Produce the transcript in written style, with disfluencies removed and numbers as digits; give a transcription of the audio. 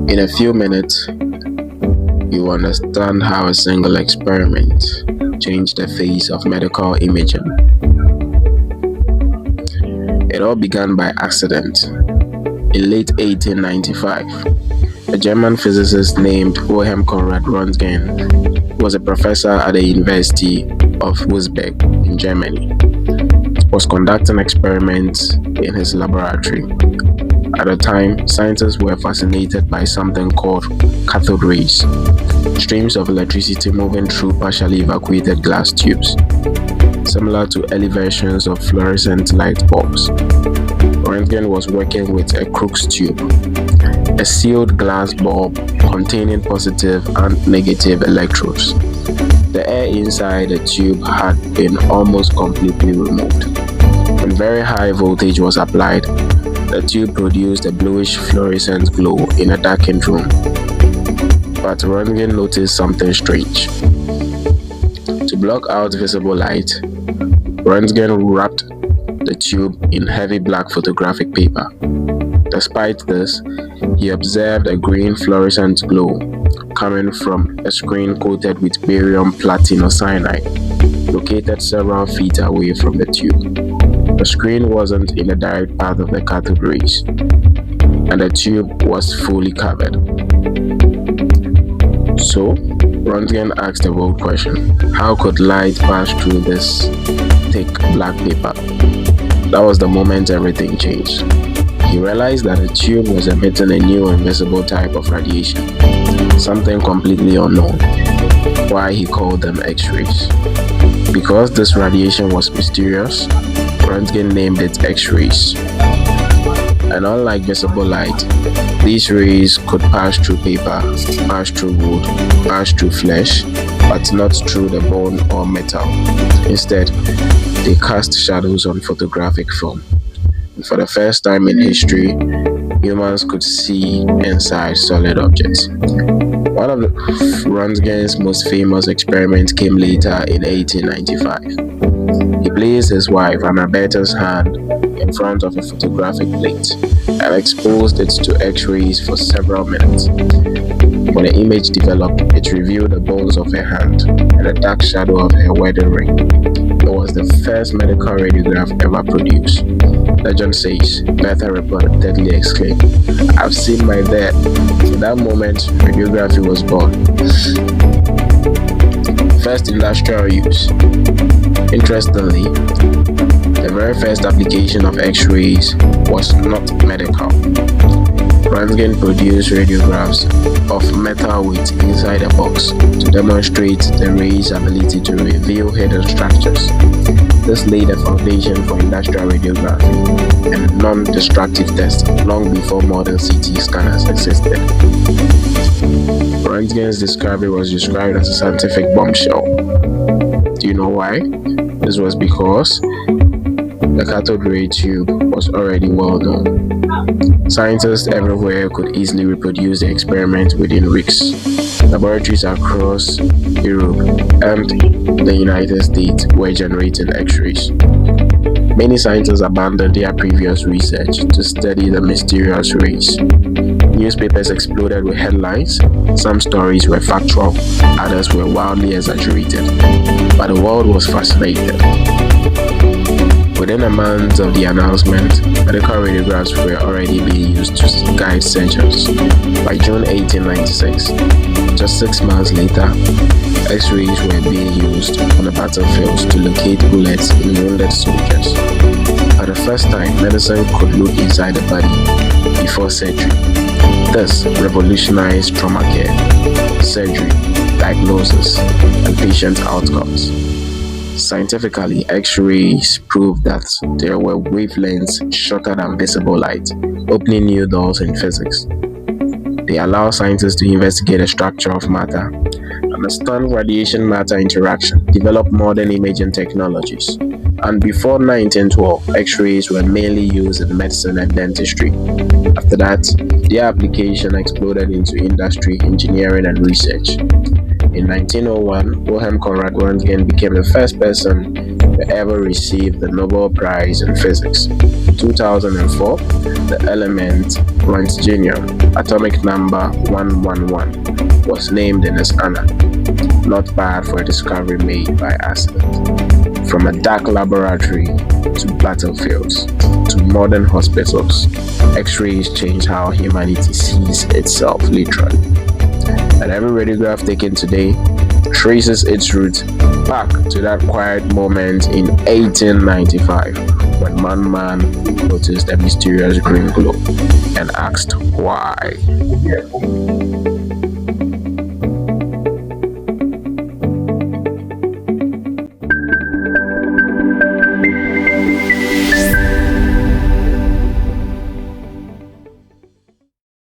In a few minutes, you will understand how a single experiment changed the face of medical imaging. It all began by accident. In late 1895, a German physicist named Wilhelm Conrad Röntgen was a professor at the University of Würzburg in Germany. Was conducting experiments in his laboratory. At the time, scientists were fascinated by something called cathode rays, streams of electricity moving through partially evacuated glass tubes, similar to early versions of fluorescent light bulbs. Röntgen was working with a Crookes tube, a sealed glass bulb containing positive and negative electrodes. The air inside the tube had been almost completely removed. When very high voltage was applied, the tube produced a bluish fluorescent glow in a darkened room. But Röntgen noticed something strange. To block out visible light, Röntgen wrapped the tube in heavy black photographic paper. Despite this, he observed a green fluorescent glow coming from a screen coated with barium platinocyanide, located several feet away from the tube. The screen wasn't in the direct path of the cathode rays, and the tube was fully covered. So, Röntgen asked the bold question: how could light pass through this thick black paper? That was the moment everything changed. He realized that the tube was emitting a new invisible type of radiation, something completely unknown. Why he called them X-rays. Because this radiation was mysterious, Röntgen named it X-rays. And unlike visible light, these rays could pass through paper, pass through wood, pass through flesh, but not through the bone or metal. Instead, they cast shadows on photographic film. And for the first time in history, humans could see inside solid objects. One of Röntgen's most famous experiments came later in 1895. He placed his wife Anna-Berta's hand in front of a photographic plate and exposed it to X-rays for several minutes. When the image developed, it revealed the bones of her hand and a dark shadow of her wedding ring. It was the first medical radiograph ever produced. Legend says, Bertha reportedly exclaimed, "I've seen my dad." In that moment, radiography was born. First industrial use. Interestingly, the very first application of X-rays was not medical. Röntgen produced radiographs of metal weight inside a box to demonstrate the rays' ability to reveal hidden structures. This laid a foundation for industrial radiography and non-destructive testing long before modern CT scanners existed. Röntgen's discovery was described as a scientific bombshell. Do you know why? This was because the cathode ray tube was already well known. Scientists everywhere could easily reproduce the experiment within weeks. Laboratories across Europe and the United States were generating X-rays. Many scientists abandoned their previous research to study the mysterious rays. Newspapers exploded with headlines. Some stories were factual, others were wildly exaggerated. But the world was fascinated. Within a month of the announcement, medical radiographs were already being used to guide surgeons. By June 1896, just 6 months later, X-rays were being used on the battlefields to locate bullets in wounded soldiers. For the first time, medicine could look inside the body before surgery. This revolutionized trauma care, surgery, diagnosis, and patient outcomes. Scientifically, X-rays proved that there were wavelengths shorter than visible light, opening new doors in physics. They allow scientists to investigate the structure of matter, understand radiation-matter interaction, develop modern imaging technologies. And before 1912, X-rays were mainly used in medicine and dentistry. After that, their application exploded into industry, engineering, and research. In 1901, Wilhelm Conrad Röntgen became the first person ever received the Nobel Prize in Physics. 2004, the element lanthanum, atomic number 111, was named in his honor. Not bad for a discovery made by accident. From a dark laboratory to battlefields to modern hospitals, X-rays change how humanity sees itself literally. And every radiograph taken today traces its roots back to that quiet moment in 1895 when one man noticed a mysterious green glow and asked why.